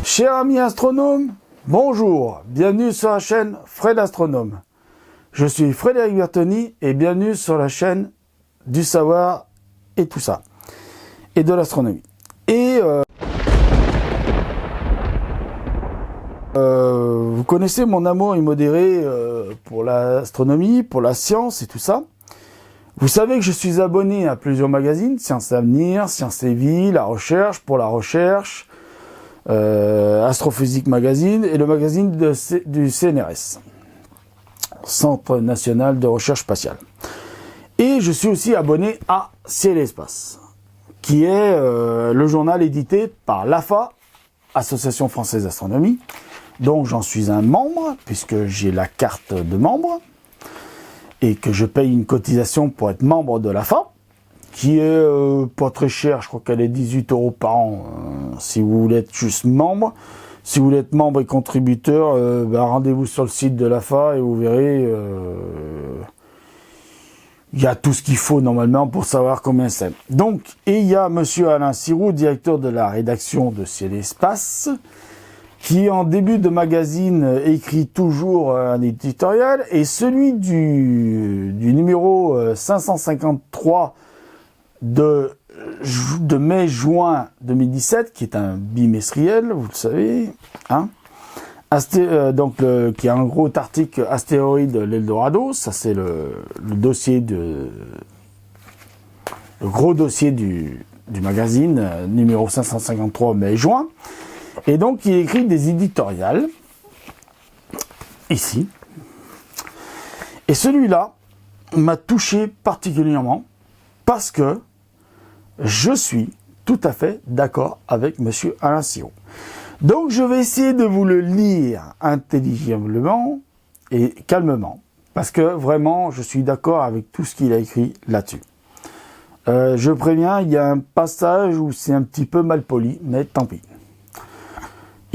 Chers amis astronomes, bonjour, bienvenue sur la chaîne Fred Astronome. Je suis Frédéric Bertoni et bienvenue sur la chaîne du savoir et tout ça, et de l'astronomie. Et vous connaissez mon amour immodéré pour l'astronomie, pour la science et tout ça. Vous savez que je suis abonné à plusieurs magazines, Sciences Avenir, Sciences et Vie, La Recherche, pour la recherche, Astrophysique Magazine et le magazine du CNRS, Centre National de Recherche Spatiale. Et je suis aussi abonné à Ciel et Espace, qui est le journal édité par l'AFA, Association Française d'Astronomie, dont j'en suis un membre, puisque j'ai la carte de membre, et que je paye une cotisation pour être membre de l'AFA, qui est pas très chère, je crois qu'elle est 18 € par an, si vous voulez être juste membre. Si vous voulez être membre et contributeur, rendez-vous sur le site de l'AFA et vous verrez, il y a tout ce qu'il faut normalement pour savoir combien c'est. Donc, et il y a monsieur Alain Sirou, directeur de la rédaction de Ciel et Espace, qui en début de magazine écrit toujours un éditorial, et celui du numéro 553 de mai-juin 2017, qui est un bimestriel, vous le savez, hein, qui a un gros article astéroïde l'Eldorado, ça c'est le dossier le gros dossier du magazine, numéro 553 mai-juin, et donc il écrit des éditoriales, ici, et celui-là m'a touché particulièrement, parce que je suis tout à fait d'accord avec monsieur Alain Sirou. Donc je vais essayer de vous le lire intelligiblement et calmement, parce que vraiment je suis d'accord avec tout ce qu'il a écrit là-dessus. Je préviens, il y a un passage où c'est un petit peu mal poli, mais tant pis.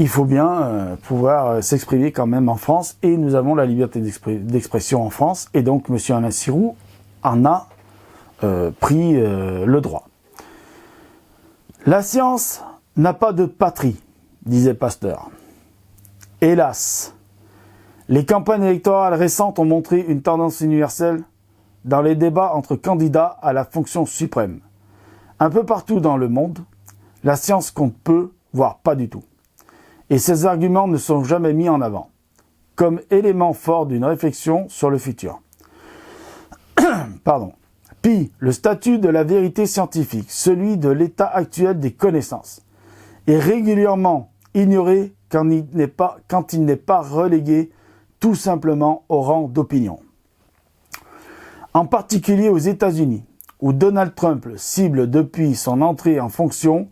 Il faut bien pouvoir s'exprimer quand même en France, et nous avons la liberté d'expression en France, et donc monsieur Alain Sirou en a pris le droit. La science n'a pas de patrie, disait Pasteur. Hélas, les campagnes électorales récentes ont montré une tendance universelle dans les débats entre candidats à la fonction suprême. Un peu partout dans le monde, la science compte peu, voire pas du tout. Et ces arguments ne sont jamais mis en avant, comme élément fort d'une réflexion sur le futur. Pardon. Puis, le statut de la vérité scientifique, celui de l'état actuel des connaissances, est régulièrement ignoré quand il n'est pas relégué tout simplement au rang d'opinion. En particulier aux États-Unis, où Donald Trump cible depuis son entrée en fonction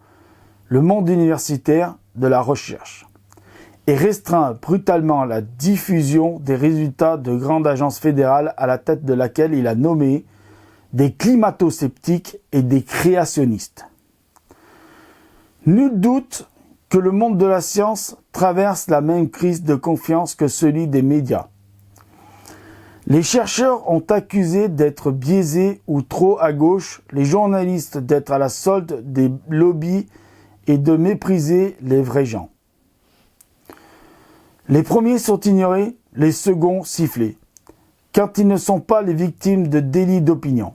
le monde universitaire de la recherche et restreint brutalement la diffusion des résultats de grandes agences fédérales à la tête de laquelle il a nommé des climato-sceptiques et des créationnistes. Nul doute que le monde de la science traverse la même crise de confiance que celui des médias. Les chercheurs ont accusé d'être biaisés ou trop à gauche, les journalistes d'être à la solde des lobbies et de mépriser les vrais gens. Les premiers sont ignorés, les seconds sifflés, quand ils ne sont pas les victimes de délits d'opinion.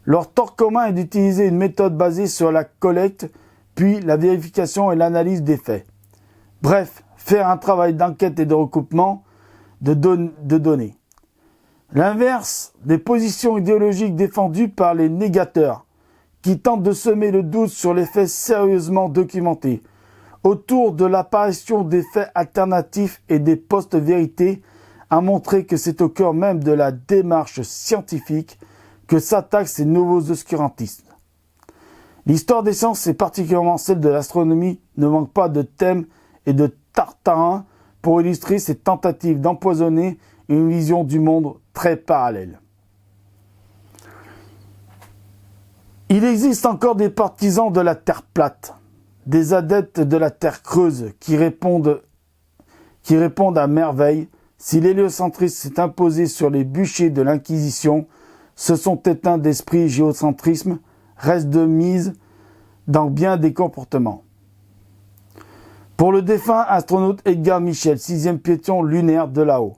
Leur tort commun est d'utiliser une méthode basée sur la collecte, puis la vérification et l'analyse des faits. Bref, faire un travail d'enquête et de recoupement de données. L'inverse des positions idéologiques défendues par les négateurs, qui tentent de semer le doute sur les faits sérieusement documentés, autour de l'apparition des faits alternatifs et des post-vérités, a montré que c'est au cœur même de la démarche scientifique que s'attaquent ces nouveaux obscurantistes. L'histoire des sciences, et particulièrement celle de l'astronomie, ne manque pas de thèmes et de tartarins pour illustrer ces tentatives d'empoisonner une vision du monde très parallèle. Il existe encore des partisans de la Terre plate, des adeptes de la Terre creuse qui répondent à merveille Si l'héliocentrisme s'est imposé sur les bûchers de l'Inquisition, se sont éteints d'esprit géocentrisme, reste de mise dans bien des comportements. Pour le défunt astronaute Edgar Mitchell, 6e piéton lunaire de là-haut,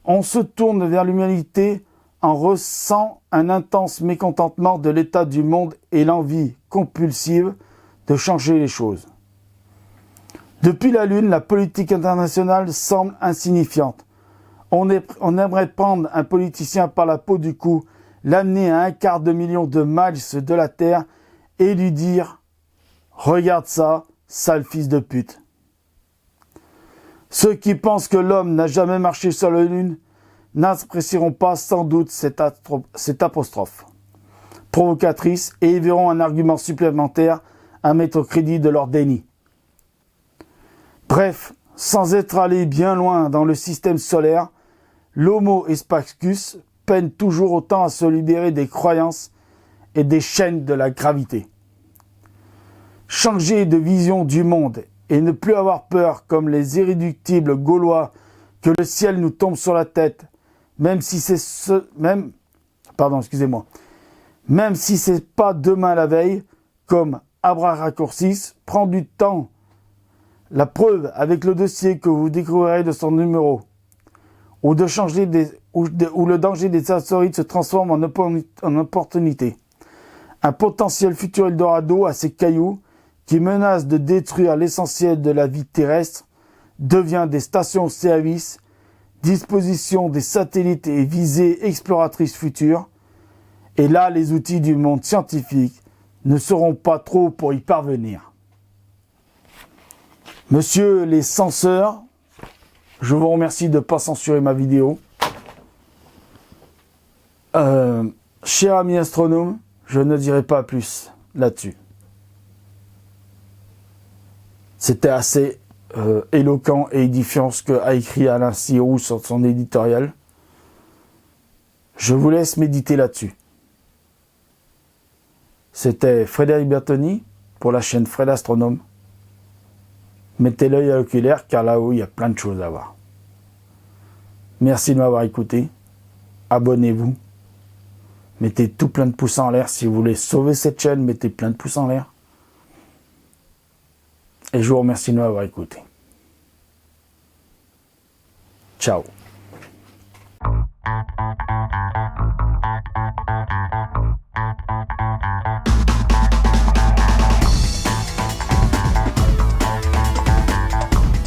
on se tourne vers l'humanité en ressent un intense mécontentement de l'état du monde et l'envie compulsive de changer les choses. Depuis la Lune, la politique internationale semble insignifiante. On aimerait prendre un politicien par la peau du cou, l'amener à 250 000 de miles de la Terre et lui dire « Regarde ça, sale fils de pute ». Ceux qui pensent que l'homme n'a jamais marché sur la Lune n'apprécieront pas sans doute cette apostrophe provocatrice et y verront un argument supplémentaire à mettre au crédit de leur déni. Bref, sans être allé bien loin dans le système solaire, l'Homo Spaccus peine toujours autant à se libérer des croyances et des chaînes de la gravité. Changer de vision du monde et ne plus avoir peur comme les irréductibles Gaulois que le ciel nous tombe sur la tête, même si c'est pas demain la veille, comme Abracurcis, prend du temps. La preuve avec le dossier que vous découvrirez de son numéro, où le danger des astéroïdes se transforme en opportunité. Un potentiel futur Eldorado à ces cailloux qui menacent de détruire l'essentiel de la vie terrestre devient des stations-service, disposition des satellites et visées exploratrices futures. Et là, les outils du monde scientifique ne seront pas trop pour y parvenir. Monsieur les censeurs, je vous remercie de ne pas censurer ma vidéo. Cher ami astronome, je ne dirai pas plus là-dessus. C'était assez éloquent et édifiant ce qu'a écrit Alain Sirou sur son éditorial. Je vous laisse méditer là-dessus. C'était Frédéric Bertoni pour la chaîne Fred Astronome. Mettez l'œil à l'oculaire car là-haut il y a plein de choses à voir. Merci de m'avoir écouté. Abonnez-vous. Mettez tout plein de pouces en l'air. Si vous voulez sauver cette chaîne, mettez plein de pouces en l'air. Et je vous remercie de m'avoir écouté. Ciao.